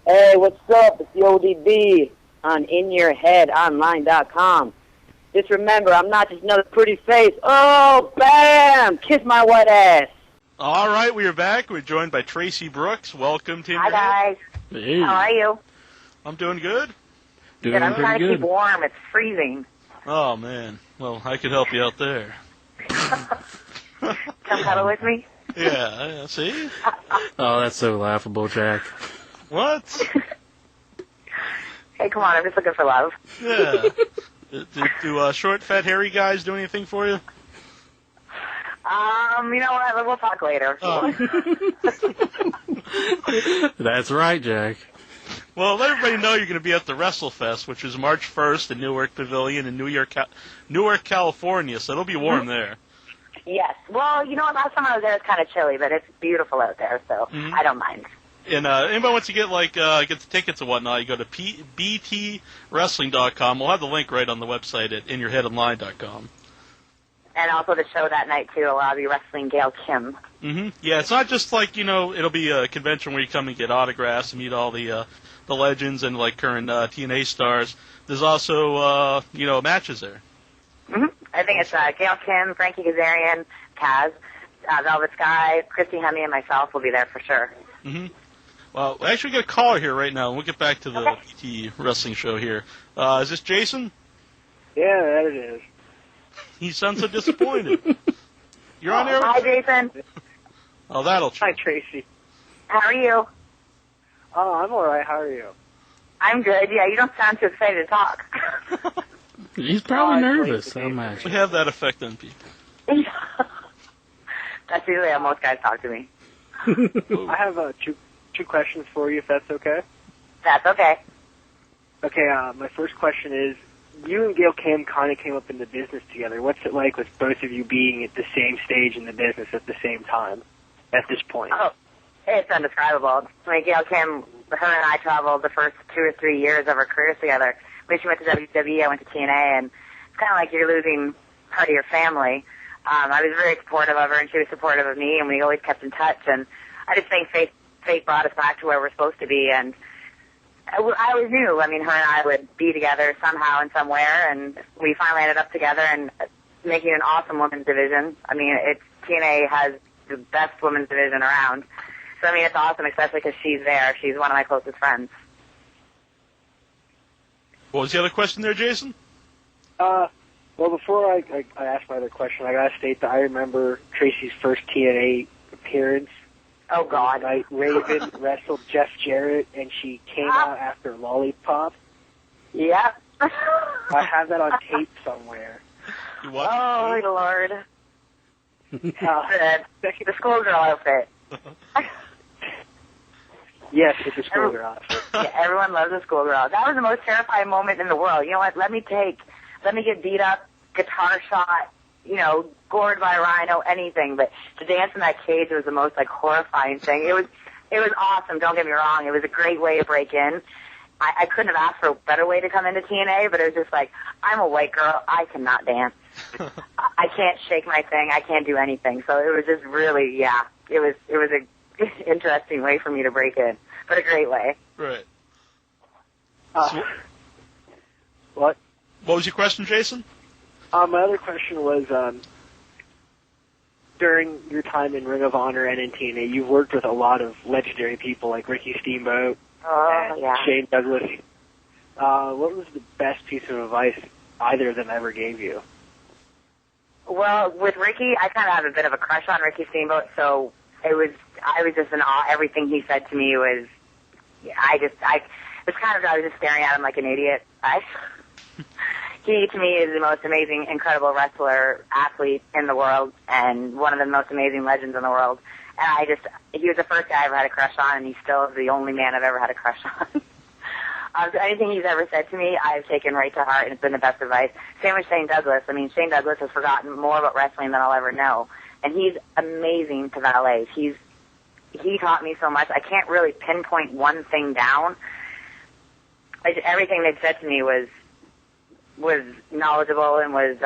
Hey, what's up? It's the ODB on InYourHeadOnline.com. Just remember, I'm not just another pretty face. Oh, bam! Kiss my wet ass. All right, we are back. We're joined by Traci Brooks. Welcome to Hi, guys. Hey. How are you? I'm doing good. Doing I'm pretty trying to good. keep warm. It's freezing. Oh, man. Well, I could help you out there. Come cuddle with me? Yeah, see? Oh, that's so laughable, Jack. What? Hey, come on. I'm just looking for love. Yeah. Do short, fat, hairy guys do anything for you? You know what? We'll talk later. Oh. That's right, Jack. Well, let everybody know you're going to be at the WrestleFest, which is March 1st at Newark Pavilion in Newark, California, so it'll be warm there. Yes. Well, you know what? Last time I was there, it's kind of chilly, but it's beautiful out there, so I don't mind. And anybody wants to get get the tickets and whatnot, you go to btwrestling.com. We'll have the link right on the website at inyourheadonline.com. And also the show that night, too. I'll be wrestling Gail Kim. Mm-hmm. Yeah, it's not just like, it'll be a convention where you come and get autographs and meet all the legends and current TNA stars. There's also, matches there. Mm-hmm. I think it's Gail Kim, Frankie Kazarian, Kaz, Velvet Sky, Christy Hemme, and myself will be there for sure. Mm-hmm. Well, we actually got a caller here right now, and we'll get back to the BT Wrestling show here. Is this Jason? Yeah, that it is. He sounds so disappointed. You're on there? Hi, Jason. Oh, that'll Hi, change. Traci. How are you? Oh, I'm all right. How are you? I'm good. Yeah, you don't sound too excited to talk. He's probably it's nervous, like I We imagine. have that effect on people. That's usually how most guys talk to me. I have two questions for you, if that's okay. That's okay. Okay, my first question is, you and Gail Kim kind of came up in the business together. What's it like with both of you being at the same stage in the business at the same time at this point? Oh, it's undescribable. I mean, Gail Kim, her and I traveled the first 2 or 3 years of our careers together. When she went to WWE, I went to TNA, and it's kind of like you're losing part of your family. I was very supportive of her, and she was supportive of me, and we always kept in touch. And I just think fate brought us back to where we're supposed to be, and I always knew, her and I would be together somehow and somewhere, and we finally ended up together and making an awesome women's division. TNA has the best women's division around. So, it's awesome, especially because she's there. She's one of my closest friends. What was the other question there, Jason? Well, before I ask my other question, I gotta state that I remember Traci's first TNA appearance. Oh, God. Night Raven wrestled Jeff Jarrett, and she came out after Lollipop. Yeah. I have that on tape somewhere. You watched Oh, my Lord. The schoolgirl outfit. Yes, it's a schoolgirl outfit. Yeah, everyone loves a schoolgirl. That was the most terrifying moment in the world. You know what? Let me get beat up, guitar shot, gored by a rhino, anything. But to dance in that cage was the most horrifying thing. It was awesome. Don't get me wrong. It was a great way to break in. I couldn't have asked for a better way to come into TNA, but it was just I'm a white girl. I cannot dance. I can't shake my thing. I can't do anything. So it was just really, it was a interesting way for me to break in, but a great way. Right. What? What was your question, Jason? My other question was, during your time in Ring of Honor and in TNA, you've worked with a lot of legendary people like Ricky Steamboat and Shane Douglas. What was the best piece of advice either of them ever gave you? Well, with Ricky, I kind of have a bit of a crush on Ricky Steamboat, so I was just in awe. Everything he said to me was, I was just staring at him like an idiot. He, to me, is the most amazing, incredible wrestler, athlete in the world, and one of the most amazing legends in the world. And he was the first guy I ever had a crush on, and he still is the only man I've ever had a crush on. So anything he's ever said to me, I've taken right to heart, and it's been the best advice. Same with Shane Douglas. Shane Douglas has forgotten more about wrestling than I'll ever know. And he's amazing to valets. He taught me so much. I can't really pinpoint one thing down. Everything they've said to me was knowledgeable and was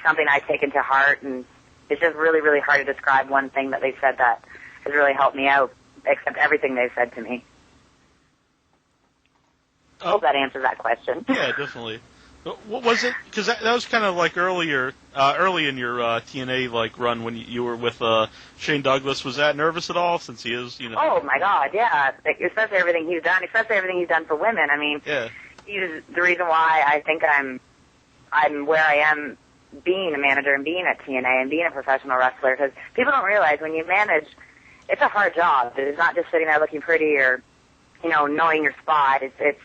something I've taken to heart. And it's just really, really hard to describe one thing that they've said that has really helped me out, except everything they've said to me. Hope that answers that question. Yeah, definitely. What was it? Because that was kind of like early in your TNA like run when you were with Shane Douglas. Was that nervous at all? Since he is, Oh my God, yeah. Like, especially everything he's done for women. I mean, yeah. He's the reason why I think I'm where I am, being a manager and being at TNA and being a professional wrestler. Because people don't realize when you manage, it's a hard job. It's not just sitting there looking pretty or knowing your spot. It's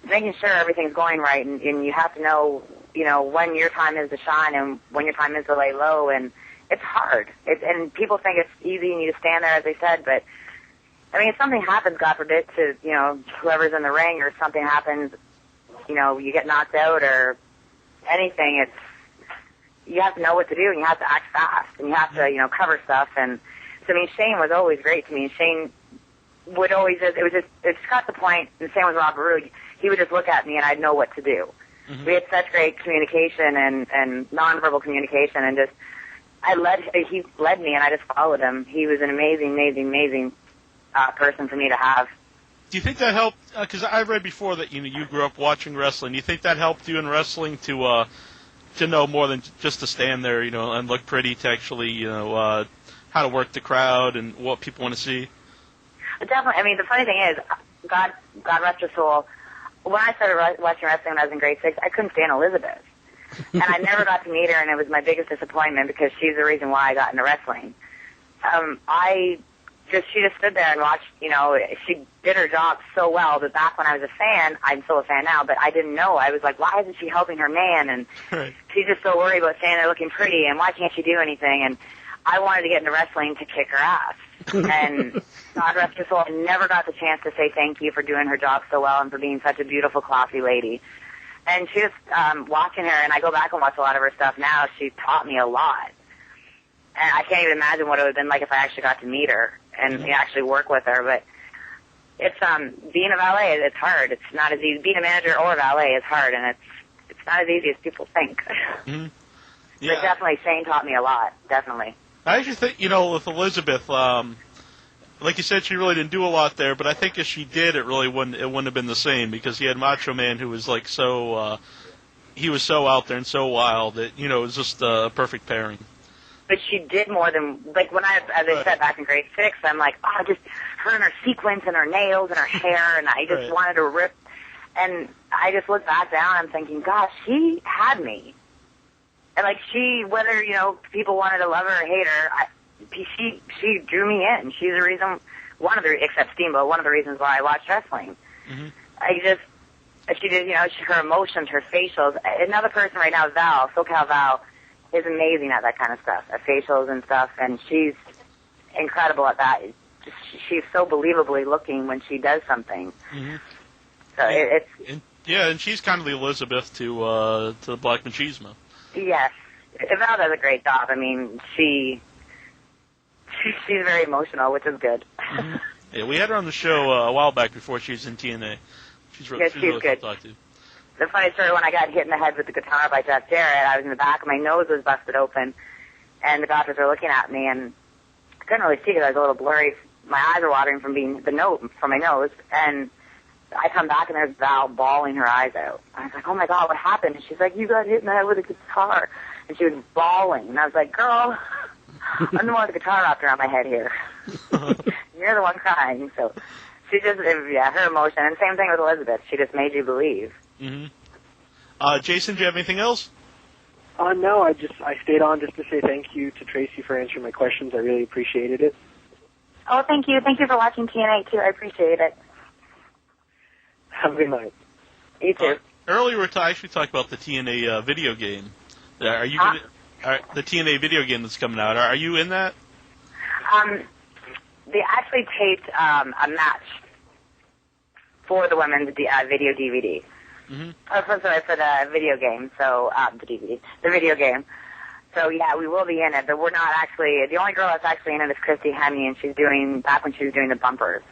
making sure everything's going right, and you have to know, when your time is to shine and when your time is to lay low, and it's hard. And people think it's easy and you just stand there, as they said, but, I mean, if something happens, God forbid, to, whoever's in the ring, or something happens, you get knocked out or anything, you have to know what to do, and you have to act fast, and you have to, cover stuff, and, so, I mean, Shane was always great to me. Shane would always it just got to the point, and same with Rob Baruch, he would just look at me and I'd know what to do. Mm-hmm. We had such great communication and nonverbal communication, and just he led me and I just followed him. He was an amazing person for me to have. Do you think that helped? Because I read before that you grew up watching wrestling. Do you think that helped you in wrestling to know more than just to stand there, and look pretty, to actually how to work the crowd and what people want to see? Definitely. I mean, the funny thing is, God rest her soul, when I started watching wrestling when I was in grade 6, I couldn't stand Elizabeth. And I never got to meet her, and it was my biggest disappointment because she's the reason why I got into wrestling. She just stood there and watched, she did her job so well that back when I was a fan, I'm still a fan now, but I didn't know. I was like, why isn't she helping her man? And right. She's just so worried about standing there looking pretty, and why can't she do anything? And I wanted to get into wrestling to kick her ass. And God rest her soul, I never got the chance to say thank you for doing her job so well and for being such a beautiful, classy lady. And she just, watching her, and I go back and watch a lot of her stuff now, she taught me a lot. And I can't even imagine what it would have been like if I actually got to meet her and actually work with her. But it's, being a valet, it's hard. It's not as easy. Being a manager or a valet is hard, and it's not as easy as people think. Mm-hmm. Yeah. But definitely, Shane taught me a lot, definitely. I actually think, with Elizabeth, like you said, she really didn't do a lot there, but I think if she did, it wouldn't have been the same, because he had Macho Man, who was like he was so out there and so wild that, it was just a perfect pairing. But she did more than, like, when as I said back in grade 6, I'm like, just her and her sequins and her nails and her hair, and I just wanted to rip. And I just look back down, I'm thinking, gosh, she had me. And, like, whether, people wanted to love her or hate her, she drew me in. She's the reason, except Steamboat, one of the reasons why I watched wrestling. Mm-hmm. She did, her emotions, her facials. Another person right now is Val, SoCal Val, is amazing at that kind of stuff, at facials and stuff, and she's incredible at that. She's so believably looking when she does something. Mm-hmm. So and she's kind of the Elizabeth to the Black Machismo. Yes. Val does a great job. I mean, she's very emotional, which is good. Mm-hmm. Yeah, we had her on the show a while back before she was in TNA. She's really good. Fun to talk to. The funny story, when I got hit in the head with the guitar by Jeff Jarrett, I was in the back, my nose was busted open, and the doctors were looking at me, and I couldn't really see because I was a little blurry. My eyes were watering from my nose, and I come back, and there's Val bawling her eyes out. I was like, oh, my God, what happened? And she's like, you got hit in the head with a guitar. And she was bawling, and I was like, girl, I'm the one with the guitar wrapped around my head here. You're the one crying. So she just, her emotion, and same thing with Elizabeth. She just made you believe. Mm-hmm. Jason, do you have anything else? No, I stayed on just to say thank you to Traci for answering my questions. I really appreciated it. Oh, thank you. Thank you for watching TNA, too. I appreciate it. Have a good night. You too. Earlier, we actually talked about the TNA video game. Are you the TNA video game that's coming out? Are you in that? They actually taped a match for the women's video DVD. Mm-hmm. For the video game. So the video game. So yeah, we will be in it, but we're not actually. The only girl that's actually in it is Christy Hemme, and she's doing back when she was doing the bumpers.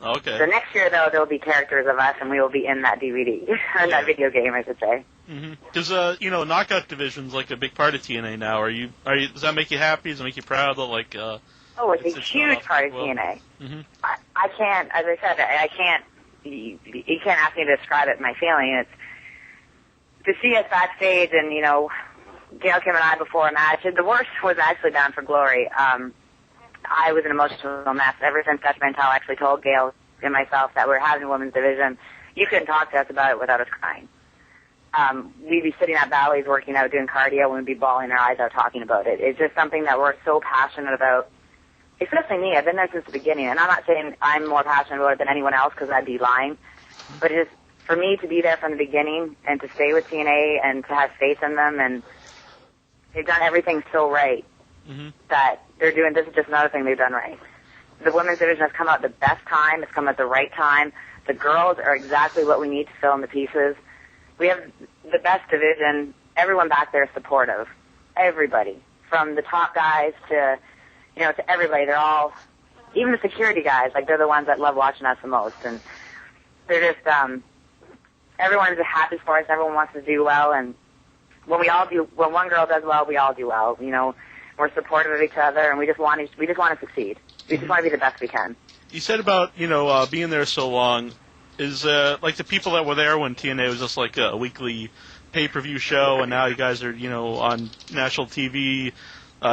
Okay. So next year, though, there'll be characters of us, and we will be in that DVD, or that video game, I should say. Because knockout division's like a big part of TNA now. Are you? Does that make you happy? Does it make you proud that Oh, it's a huge part of TNA. Mm-hmm. I can't, as I said, I can't you can't ask me to describe it. My feeling, it's to see us backstage, and Gail, Kim, and I before a match. The worst was actually Bound for Glory. I was an emotional mess ever since Dutch Mantel actually told Gail and myself that we were having a women's division. You couldn't talk to us about it without us crying. We'd be sitting at Bally's working out, doing cardio, and we'd be bawling our eyes out talking about it. It's just something that we're so passionate about, especially me. I've been there since the beginning, and I'm not saying I'm more passionate about it than anyone else because I'd be lying, but it's just for me to be there from the beginning and to stay with TNA and to have faith in them, and they've done everything so right that they're doing, this is just another thing they've done right. The women's division has come out at the best time. It's come at the right time. The girls are exactly what we need to fill in the pieces. We have the best division. Everyone back there is supportive. Everybody. From the top guys to, to everybody. They're all, even the security guys, they're the ones that love watching us the most. And they're just, everyone is happy for us. Everyone wants to do well. And when one girl does well, we all do well. We're supportive of each other, and we just want to succeed. We just want to be the best we can. You said about, being there so long. Is, the people that were there when TNA was just like a weekly pay-per-view show, and now you guys are, on national TV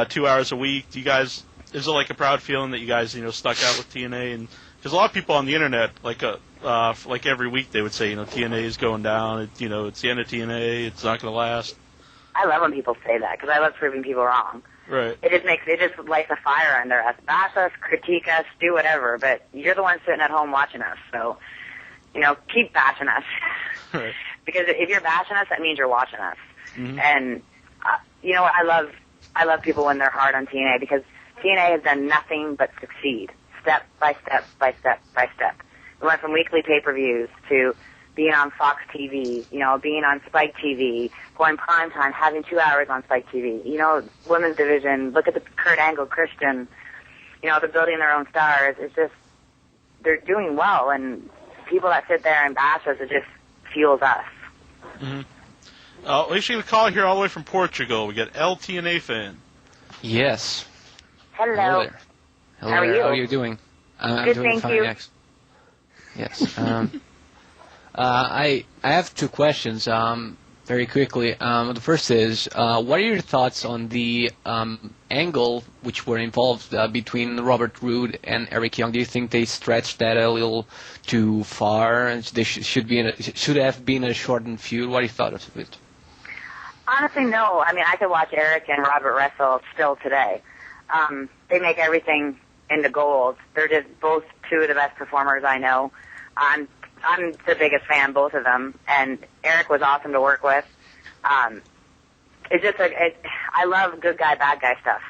2 hours a week. Is it like a proud feeling that you guys, stuck out with TNA? And because a lot of people on the internet, like every week they would say, TNA is going down, it's the end of TNA, it's not going to last. I love when people say that, because I love proving people wrong. Right. It just lights a fire under us. Bash us, critique us, do whatever, but you're the one sitting at home watching us, so, keep bashing us. Right. Because if you're bashing us, that means you're watching us. Mm-hmm. And, I love people when they're hard on TNA, because TNA has done nothing but succeed, step by step by step by step. We went from weekly pay-per-views to being on Fox TV, being on Spike TV, going prime time, having 2 hours on Spike TV. Women's division, look at the Kurt Angle, Christian, they're building their own stars. It's just, they're doing well, and people that sit there and bash us, it just fuels us. Mm-hmm. We should call here all the way from Portugal. We got LTNA fan. Yes. Hello. Hello there. Hello How are there. you? How are you doing? I'm Good, doing thank fine, you. Yes. I have two questions. Very quickly. The first is, what are your thoughts on the angle which were involved between Robert Roode and Eric Young? Do you think they stretched that a little too far? And they should have been a shortened feud. What do you thought of it? Honestly, no. I mean, I could watch Eric and Robert wrestle still today. They make everything into gold. They're just both two of the best performers I know. I'm the biggest fan, both of them, and Eric was awesome to work with. It's just I love good guy, bad guy stuff,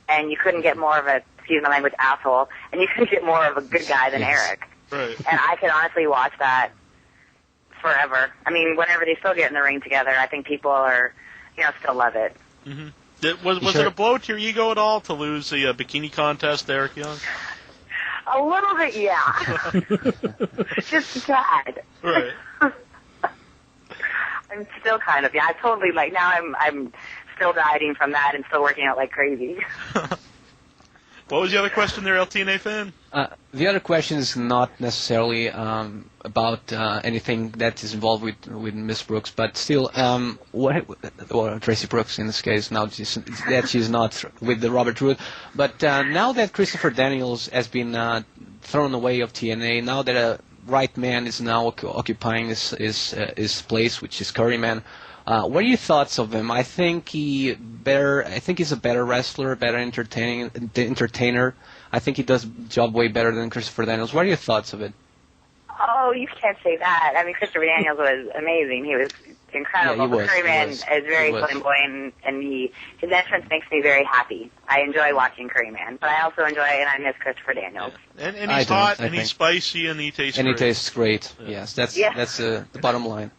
and you couldn't get more of a, excuse my language, asshole, and you couldn't get more of a good guy than Eric. Right. And I could honestly watch that forever. I mean, whenever they still get in the ring together, I think people are, still love it. Mm-hmm. Was it a blow to your ego at all to lose the bikini contest to Eric Young? A little bit, yeah. Just a tad. Right. I'm still kind of, I totally, now I'm still dieting from that and still working out like crazy. What was the other question there, LTNA fan? The other question is not necessarily about anything that is involved with Miss Brooks, but still, Tracy Brooks in this case, now that she's not with the Robert Roode. But now that Christopher Daniels has been thrown away of TNA, now that a right man is now occupying his place, which is Curryman. What are your thoughts of him? I think he's a better wrestler, better entertainer. I think he does the job way better than Christopher Daniels. What are your thoughts of it? Oh, you can't say that. I mean, Christopher Daniels was amazing. He was incredible. Yeah, he was. Curryman is very flamboyant, and his entrance makes me very happy. I enjoy watching Curryman, but I also enjoy and I miss Christopher Daniels. Yeah. And he's hot, and he's spicy, and he tastes great. And he tastes great. Yeah. Yes, that's the bottom line.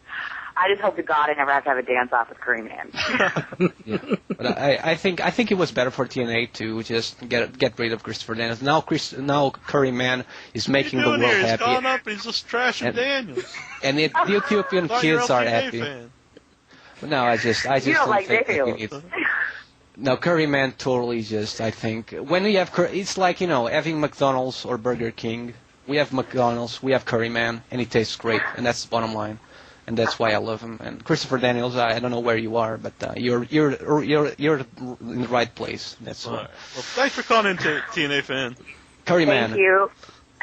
I just hope to God I never have to have a dance-off with Curryman. Yeah. But I think it was better for TNA to just get rid of Christopher Daniels. Now Curryman is making the world happy. He's gone up and he's just trashing Daniels. And the Ethiopian kids are happy. But no, I just you don't like Daniels. No, Curryman totally just, I think, when you have, it's like, having McDonald's or Burger King. We have McDonald's, we have Curry Man, and he tastes great, and that's the bottom line. And that's why I love him. And Christopher Daniels, I don't know where you are, but you're in the right place. That's all right. Well, thanks for calling in to TNA Fan. Curry Man. Thank you.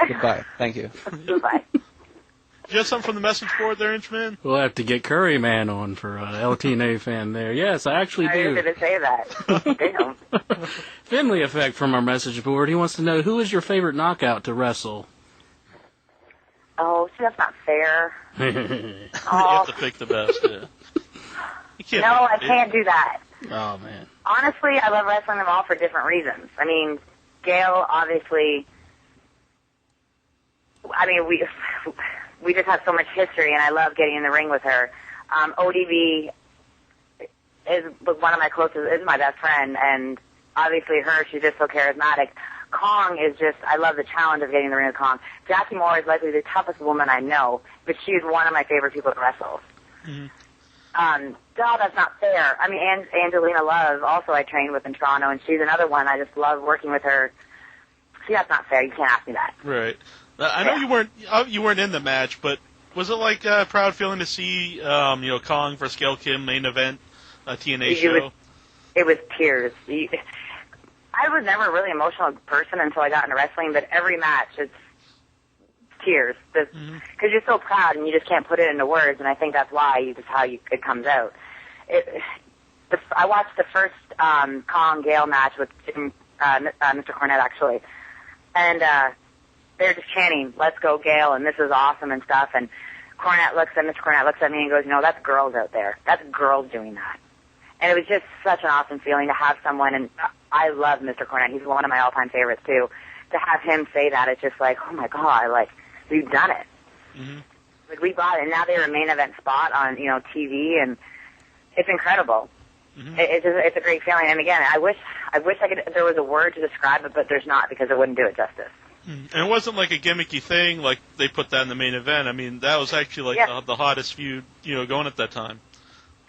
Goodbye. Thank you. Goodbye. You have something from the message board there, Inchman? We'll have to get Curry Man on for LTNA Fan there. Yes, I actually do. I was going to say that. Damn. Finley Effect from our message board. He wants to know, who is your favorite knockout to wrestle? Oh, see, that's not fair. You have to pick the best, yeah. You can't I can't do that. Oh, man. Honestly, I love wrestling them all for different reasons. I mean, Gail, obviously, we just have so much history, and I love getting in the ring with her. ODB was one of my closest, is my best friend, and obviously her, she's just so charismatic. Kong is just, I love the challenge of getting in the ring with Kong. Jackie Moore is likely the toughest woman I know, but she's one of my favorite people to wrestle. Mm-hmm. That's not fair. I mean, Angelina Love, also I trained with in Toronto, and she's another one. I just love working with her. See, that's not fair. You can't ask me that. Right. I know you weren't in the match, but was it like a proud feeling to see, Kong versus Gail Kim main event, TNA show? It was tears. I was never a really emotional person until I got into wrestling, but every match, it's tears. Because you're so proud and you just can't put it into words, and I think that's why it comes out. I watched the first Kong-Gail match with Mr. Cornette, actually, and they're just chanting, "Let's go, Gail," and "This is awesome," and stuff, and Mr. Cornette looks at me and goes, that's girls out there. That's girls doing that. And it was just such an awesome feeling to have someone, and I love Mr. Cornette. He's one of my all-time favorites, too. To have him say that, it's just like, oh, my God, we've done it. Mm-hmm. We got it, and now they're a main event spot on, TV, and it's incredible. Mm-hmm. It's a great feeling. And, again, I wish there was a word to describe it, but there's not, because it wouldn't do it justice. And it wasn't like a gimmicky thing, like they put that in the main event. I mean, that was actually the hottest feud, going at that time.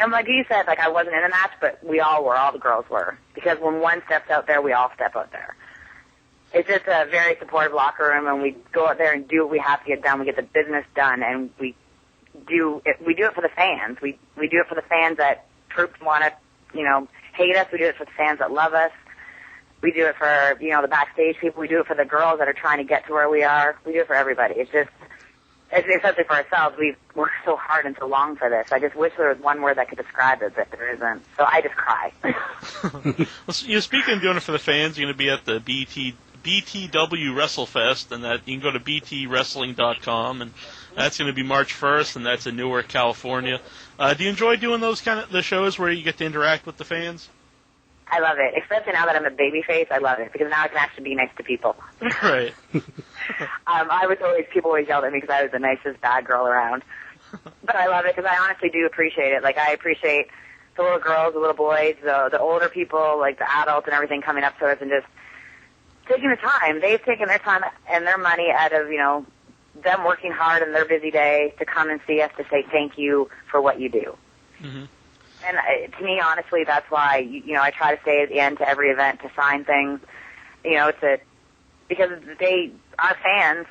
And like you said, I wasn't in the match, but we all were. All the girls were. Because when one steps out there, we all step out there. It's just a very supportive locker room, and we go out there and do what we have to get done. We get the business done, and we do it for the fans. We do it for the fans that troops want to, hate us. We do it for the fans that love us. We do it for, the backstage people. We do it for the girls that are trying to get to where we are. We do it for everybody. It's just... Especially for ourselves, we've worked so hard and so long for this. I just wish there was one word that could describe it, but there isn't. So I just cry. Well, speaking of doing it for the fans, you're going to be at the BTW WrestleFest, and that you can go to btwrestling.com, and that's going to be March 1st, and that's in Newark, California. Do you enjoy doing those kind of the shows where you get to interact with the fans? I love it, especially now that I'm a babyface. I love it because now I can actually be nice to people. Right. People always yelled at me because I was the nicest bad girl around. But I love it because I honestly do appreciate it. I appreciate the little girls, the little boys, the older people, the adults and everything coming up to us and just taking the time. They've taken their time and their money out of, them working hard in their busy day to come and see us to say thank you for what you do. Mm-hmm. And to me, honestly, that's why, I try to stay at the end to every event to sign things, because our fans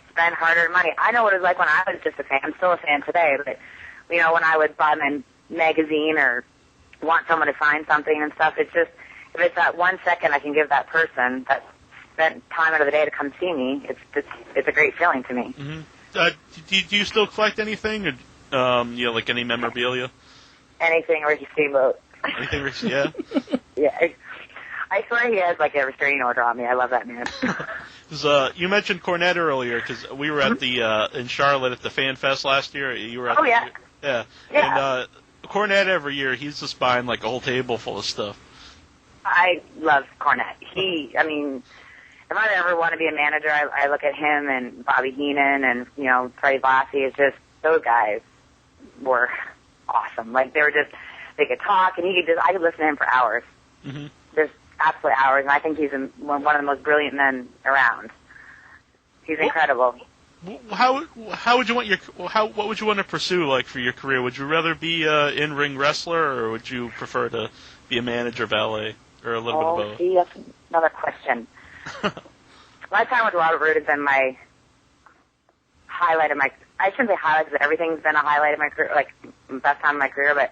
spend hard-earned money. I know what it was like when I was just a fan. I'm still a fan today, but, when I would buy my magazine or want someone to sign something and stuff, it's just, if it's that 1 second I can give that person that spent time out of the day to come see me, it's a great feeling to me. Mm-hmm. Do you still collect anything, or, any memorabilia? Anything Ricky Steamboat. Anything Ricky, yeah? Yeah. I swear he has, a restraining order on me. I love that man. You mentioned Cornette earlier, because we were at the in Charlotte at the Fan Fest last year. You were at yeah. And Cornette every year, he's just buying, a whole table full of stuff. I love Cornette. If I ever want to be a manager, I look at him and Bobby Heenan and, Freddie Blassie. It's just, those guys were awesome. They could talk, and I could listen to him for hours. Mm-hmm. Just absolute hours, and I think he's one of the most brilliant men around. He's incredible. What would you want to pursue, for your career? Would you rather be an in-ring wrestler, or would you prefer to be a manager, valet, or a little bit of both? See, that's another question. My time with Robert Roode has been my highlight of my, I shouldn't say highlight because everything's been a highlight of my career, like, best time of my career, but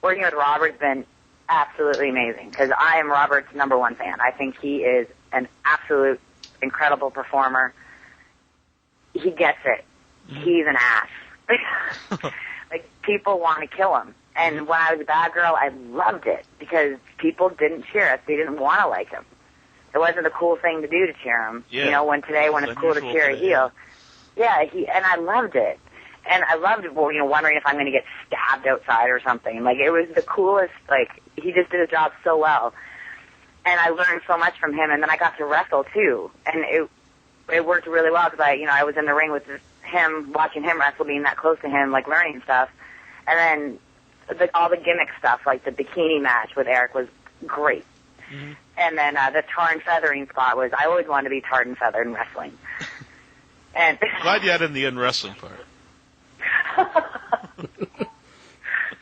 working with Robert's been absolutely amazing because I am Robert's #1 fan. I think he is an absolute incredible performer. He gets it. He's an ass. Like, people want to kill him. And when I was a bad girl, I loved it because people didn't cheer us. They didn't want to like him. It wasn't a cool thing to do to cheer him. Yeah. You know, when it's cool to cheer a heel. Yeah, and I loved it. And I loved, well, you know, wondering if I'm going to get stabbed outside or something. Like, it was the coolest, like, he just did his job so well. And I learned so much from him, and then I got to wrestle, too. And it worked really well because I was in the ring with him, watching him wrestle, being that close to him, like, learning stuff. And then all the gimmick stuff, like the bikini match with Eric was great. Mm-hmm. And then the tar and feathering spot was, I always wanted to be tarred and feathered in wrestling. And glad you had in the wrestling part.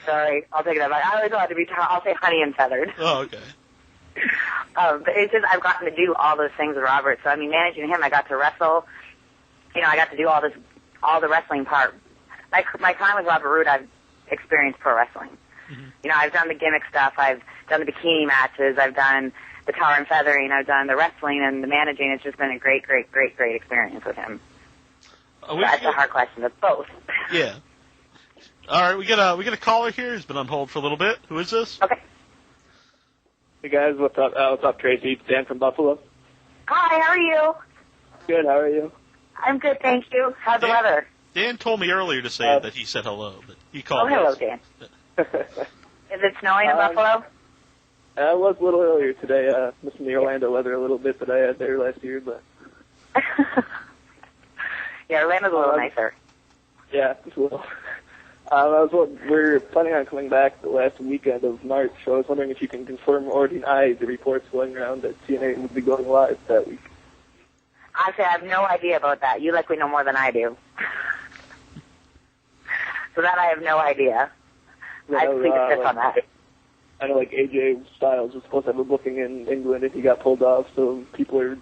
Sorry, I'll take that back. I always wanted to be, I'll say honey and feathered. Oh, okay. But it's just, I've gotten to do all those things with Robert. So, I mean, managing him, I got to wrestle. You know, I got to do all the wrestling part. My time with Robert Roode, I've experienced pro wrestling. Mm-hmm. You know, I've done the gimmick stuff. I've done the bikini matches. I've done the tar and feathering. I've done the wrestling and the managing. It's just been a great, great, great, great experience with him. That's a hard question. It's both. Yeah. All right, we got a caller here. He's been on hold for a little bit. Who is this? Okay. Hey guys, what's up? What's up, Tracy? It's Dan from Buffalo. Hi, how are you? Good. How are you? I'm good, thank you. How's the weather? Dan told me earlier to say that he said hello, but he called. Oh, hello, Dan. Is it snowing in Buffalo? It was a little earlier today. Missing the Orlando weather a little bit that I had there last year, but. Yeah, Orlando's a little nicer. Yeah, it's a little. We're planning on coming back the last weekend of March, so I was wondering if you can confirm or deny the reports going around that TNA would be going live that week. Honestly, I have no idea about that. You likely know more than I do. So that I have no idea. I'd plead the fifth on that. I know, like, AJ Styles was supposed to have a booking in England and he got pulled off, so people are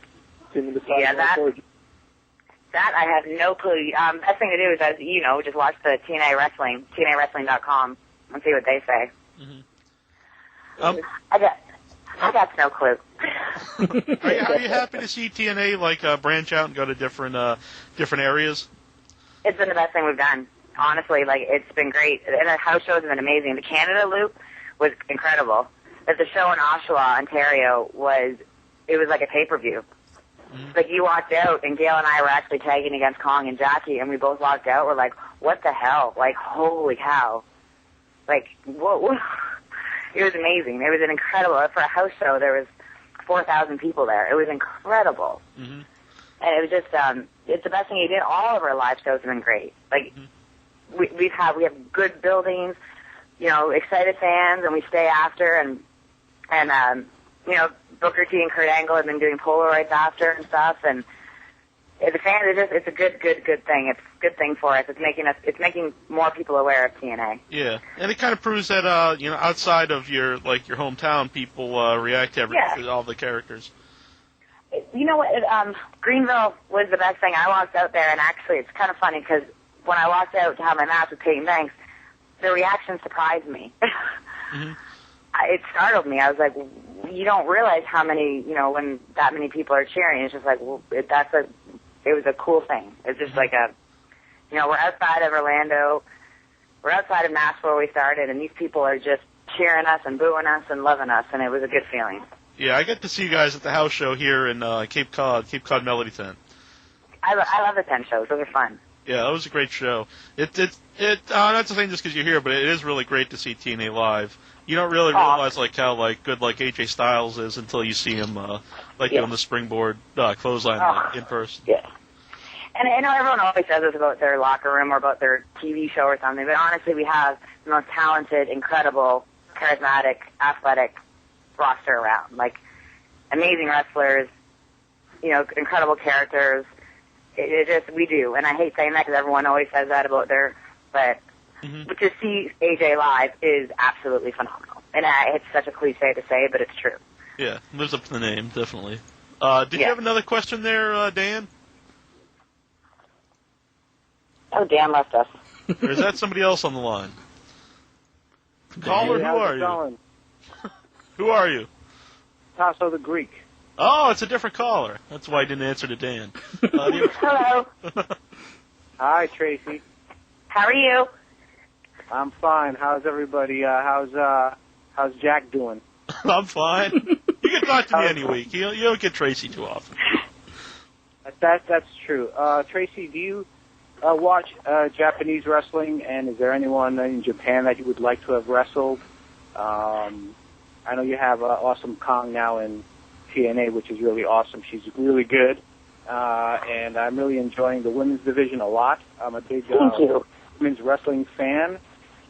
seeming to sign that I have no clue. Best thing to do is, as you know, just watch the TNA Wrestling, TNAWrestling.com, and see what they say. Mm-hmm. I got no clue. Are you happy to see TNA branch out and go to different areas? It's been the best thing we've done. Honestly, it's been great. And the house shows have been amazing. The Canada loop was incredible. But the show in Oshawa, Ontario, was like a pay-per-view. Mm-hmm. Like, you walked out, and Gail and I were actually tagging against Kong and Jackie, and we both walked out. We're like, what the hell? Like, holy cow. Like, whoa. It was amazing. It was an incredible, for a house show, there was 4,000 people there. It was incredible. Mm-hmm. And it was just, it's the best thing you did. All of our live shows have been great. Like, mm-hmm. we have good buildings, you know, excited fans, and we stay after, and you know, Booker T and Kurt Angle have been doing Polaroids after and stuff, and the fans, it's a good thing. It's a good thing for us. It's making more people aware of TNA. Yeah, and it kind of proves that, you know, outside of your hometown, people react to all the characters. You know what? Greenville was the best thing. I walked out there, and actually, it's kind of funny because when I walked out to have my match with Peyton Banks, the reaction surprised me. Mm-hmm. It startled me. I was like, you don't realize how many, you know, when that many people are cheering. It's just like, well, it was a cool thing. It's just like you know, we're outside of Orlando, we're outside of Nashville where we started, and these people are just cheering us and booing us and loving us, and it was a good feeling. Yeah, I got to see you guys at the house show here in Cape Cod Melody Tent. I love the tent shows. Those are fun. Yeah, that was a great show. Not to say just because you're here, but it is really great to see TNA live. You don't really realize how good AJ Styles is until you see him doing the springboard clothesline in person. Yeah. And I know everyone always says this about their locker room or about their TV show or something, but honestly, we have the most talented, incredible, charismatic, athletic roster around. Like, amazing wrestlers, you know, incredible characters. We do. And I hate saying that because everyone always says that about but to see AJ live is absolutely phenomenal. And it's such a cliche to say, but it's true. Yeah, lives up to the name, definitely. Did you have another question there, Dan? Oh, Dan left us. Or is that somebody else on the line? Caller, who are you? Who are you? Tasso the Greek. Oh, it's a different caller. That's why I didn't answer to Dan. Hello. Hi, Tracy. How are you? I'm fine. How's everybody? How's Jack doing? I'm fine. You can talk to me any week. You don't get Tracy too often. That's true. Tracy, do you watch Japanese wrestling? And is there anyone in Japan that you would like to have wrestled? I know you have Awesome Kong now in TNA, which is really awesome. She's really good. And I'm really enjoying the women's division a lot. I'm a big women's wrestling fan.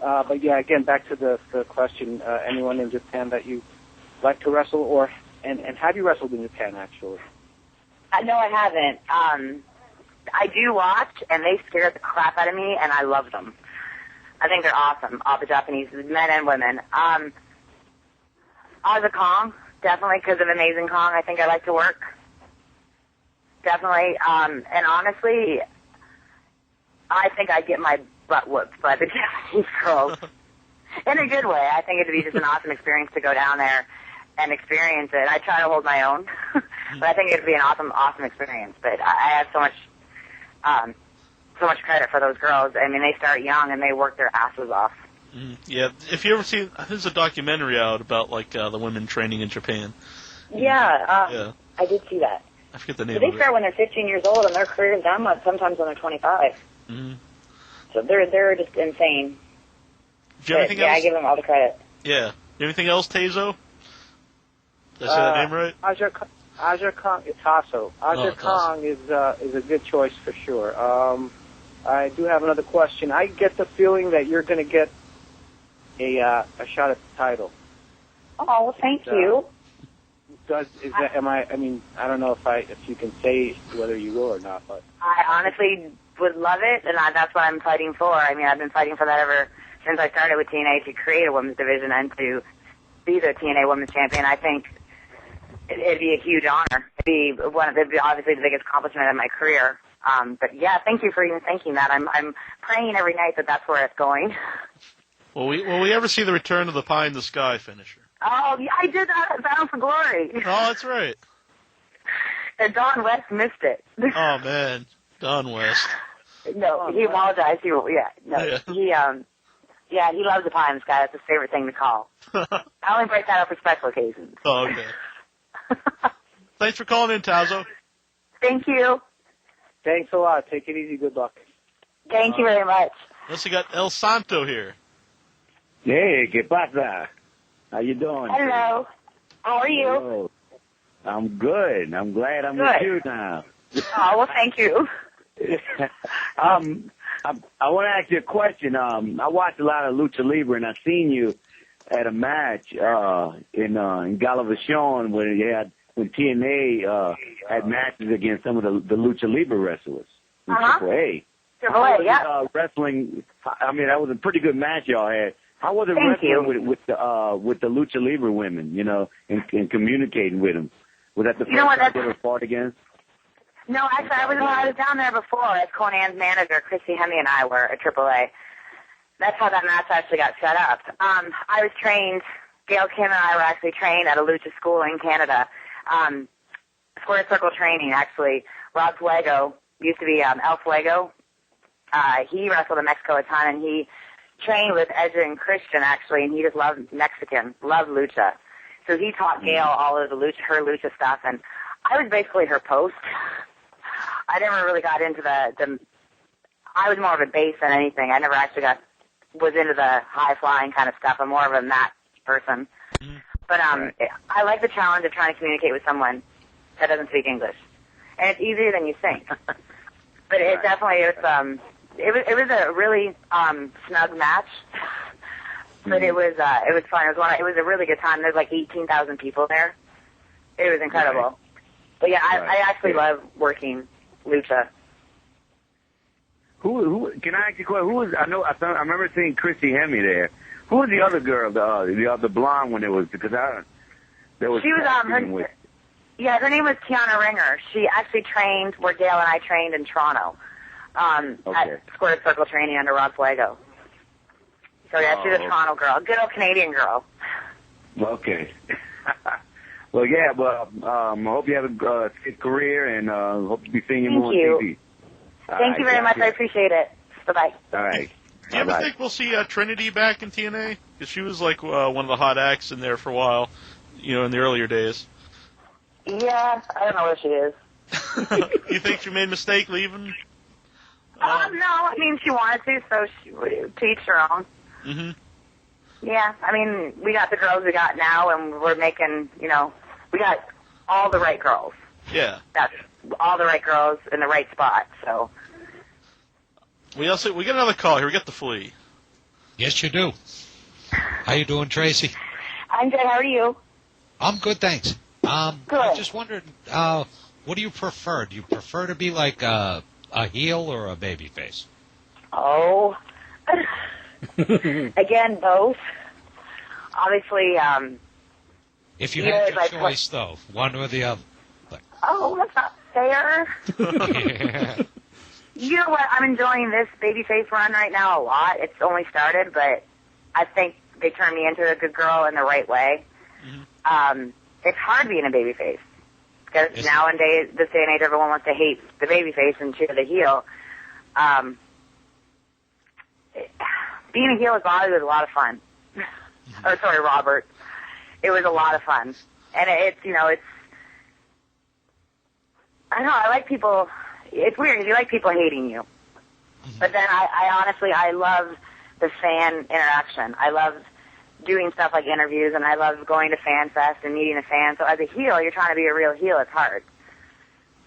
But yeah, again, back to the question, anyone in Japan that you like to wrestle, and have you wrestled in Japan, actually? No, I haven't. I do watch, and they scare the crap out of me, and I love them. I think they're awesome, all the Japanese men and women. Ozzy Kong, definitely, because of Amazing Kong, I think I like to work. Definitely. And honestly, I think I get my butt whooped by the Japanese girls. In a good way. I think it'd be just an awesome experience to go down there and experience it. I try to hold my own, but I think it'd be an awesome, awesome experience. But I have so much credit for those girls. I mean, they start young and they work their asses off. Yeah, if you ever see, there's a documentary out about the women training in Japan. Yeah, I did see that. I forget the name But they of it. start when they're 15 years old, and their career's done sometimes when they're 25. Mm-hmm. So they're just insane. Do you have anything else? I give them all the credit. Yeah. Anything else, Tazo? Did I say that name right? Aja Kong, Tasso. Aja Kong is a good choice for sure. I do have another question. I get the feeling that you're going to get a shot at the title. Oh, well, thank you. I don't know if you can say whether you will or not, but I honestly would love it, and that's what I'm fighting for. I mean, I've been fighting for that ever since I started with TNA to create a women's division and to be the TNA Women's Champion. I think it'd be a huge honor. It'd be obviously the biggest accomplishment of my career. But yeah, thank you for even thinking that. I'm praying every night that that's where it's going. Will we ever see the return of the pie in the sky finisher? Oh, yeah, I did that at Bound for Glory. Oh, that's right. And Don West missed it. Oh man, Don West. No, he apologized. He loves the pie in the sky. That's his favorite thing to call. I only break that up for special occasions. Oh, okay. Thanks for calling in, Tazo. Thank you. Thanks a lot. Take it easy. Good luck. Thank you very much. Let's see, got El Santo here. Hey, ¿qué pasa? How you doing? Hello. How are you? Hello. I'm good. I'm glad I'm good. with you now. Oh, well, thank you. I want to ask you a question. I watched a lot of Lucha Libre, and I seen you at a match in Galavachon when TNA had matches against some of the Lucha Libre wrestlers. Triple A. Triple A, yeah. Wrestling. I mean, that was a pretty good match y'all had. How was it wrestling with the Lucha Libre women, and communicating with them? Was that the first time they were fought against? No, actually, I was down there before as Conan's manager. Chrissy Hemme and I were at AAA. That's how that match actually got set up. I was trained, Gail Kim and I were actually trained at a lucha school in Canada. Square Circle training, actually. Rob Fuego used to be El Fuego. He wrestled in Mexico a ton, and he trained with Edgar and Christian, actually, and he just loved Mexican, loved lucha. So he taught Gail all of her lucha stuff, and I was basically her post. I never really got into I was more of a base than anything. I never actually was into the high-flying kind of stuff. I'm more of a match person. But I like the challenge of trying to communicate with someone that doesn't speak English. And it's easier than you think. But it definitely it was a really snug match. But it was fun. It was a really good time. There's like 18,000 people there. It was incredible. Right. But yeah, I actually love working lucha. Who can I ask you a question? Who was? I remember seeing Chrissy Hemme there. Who was the other girl? The blonde one? She was her name was Tiana Ringer. She actually trained where Gail and I trained in Toronto. at Squared Circle Training under Rob Flego. So, yeah, she's a Toronto girl. Good old Canadian girl. Okay. Well, yeah, I hope you have a good career, and hope to be seeing you more on TV. Thank you very much. I appreciate it. Bye-bye. All right. Do you ever think we'll see Trinity back in TNA? Because she was like one of the hot acts in there for a while, in the earlier days. Yeah, I don't know where she is. You think she made a mistake leaving? No, I mean, she wanted to, so she to each her own. Mm-hmm. Yeah, I mean, we got the girls we got now, and we're making, we got all the right girls. Yeah. That's all the right girls in the right spot, so. We get another call here. We get the Flea. Yes, you do. How you doing, Tracy? I'm good. How are you? I'm good, thanks. Good. I just wondered, what do you prefer? Do you prefer to be like a heel or a baby face? Oh. Again, both. Obviously, if you had your choice, though, one or the other. Oh, that's not fair. Yeah. You know what? I'm enjoying this babyface run right now a lot. It's only started, but I think they turned me into a good girl in the right way. Mm-hmm. It's hard being a babyface because nowadays, this day and age, everyone wants to hate the babyface and cheer the heel. Being a heel is always a lot of fun. Mm-hmm. Or sorry, Robert. It was a lot of fun, and it's I don't know. I like people. It's weird because you like people hating you. Mm-hmm. But then I honestly, I love the fan interaction. I love doing stuff like interviews, and I love going to Fan Fest and meeting the fans. So as a heel, you're trying to be a real heel. It's hard.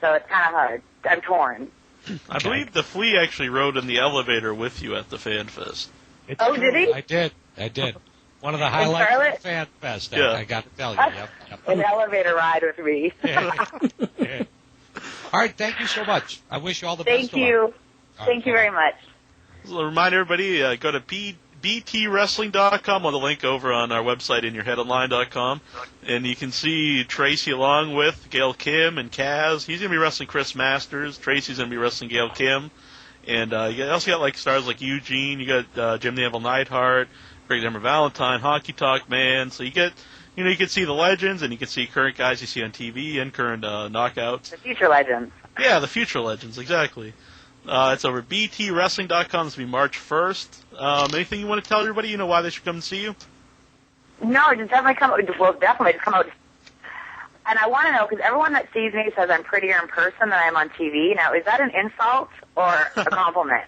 So it's kind of hard. I'm torn. I believe the Flea actually rode in the elevator with you at the Fan Fest. Oh, did he? I did. One of the highlights of the Fan Fest, yeah. I got to tell you. Yep. An elevator ride with me. Yeah. All right, thank you so much. I wish you all the best. Thank you. Thank you very much. So remind everybody, go to btwrestling.com on the link over on our website, inyourheadonline.com, and you can see Tracy along with Gail Kim and Kaz. He's going to be wrestling Chris Masters. Tracy's going to be wrestling Gail Kim. And you also got like stars like Eugene. You got Jim the Anvil Neidhart, Greg Denver Valentine, Honky Tonk Man. So you get... you can see the legends, and you can see current guys you see on TV and current knockouts. The future legends. Yeah, the future legends, exactly. It's over at btwrestling.com. This will be March 1st. Anything you want to tell everybody? Why they should come and see you? No, just definitely come out. Well, definitely just come out. And I want to know, because everyone that sees me says I'm prettier in person than I am on TV. Now, is that an insult or a compliment?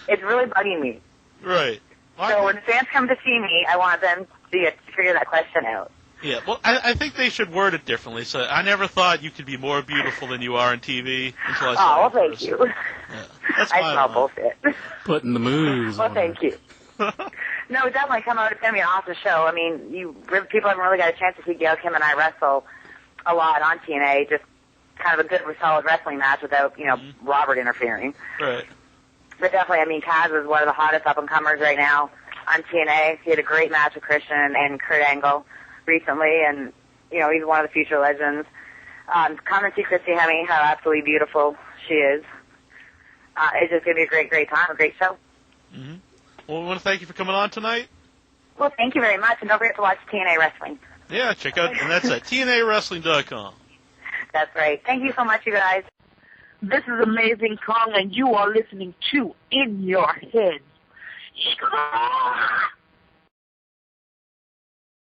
It's really bugging me. Right. So when fans come to see me, I want them to figure that question out. Yeah, well, I think they should word it differently. So I never thought you could be more beautiful than you are on TV until I saw you. Oh, well, thank you. Yeah, that's I smell bullshit. Putting the moves Well, on thank you. No, definitely come out. It's going to be an awesome show. I mean, people haven't really got a chance to see Gail Kim and I wrestle a lot on TNA. Just kind of a good, solid wrestling match without, Robert interfering. Right. But definitely, I mean, Kaz is one of the hottest up-and-comers right now on TNA. He had a great match with Christian and Kurt Angle recently, and, he's one of the future legends. Come and see Christy Hemme, how absolutely beautiful she is. It's just going to be a great, great time, a great show. Mm-hmm. Well, we want to thank you for coming on tonight. Well, thank you very much, and don't forget to watch TNA Wrestling. Yeah, check out, and that's at TNAWrestling.com. That's right. Thank you so much, you guys. This is Amazing Kong, and you are listening to In Your Head.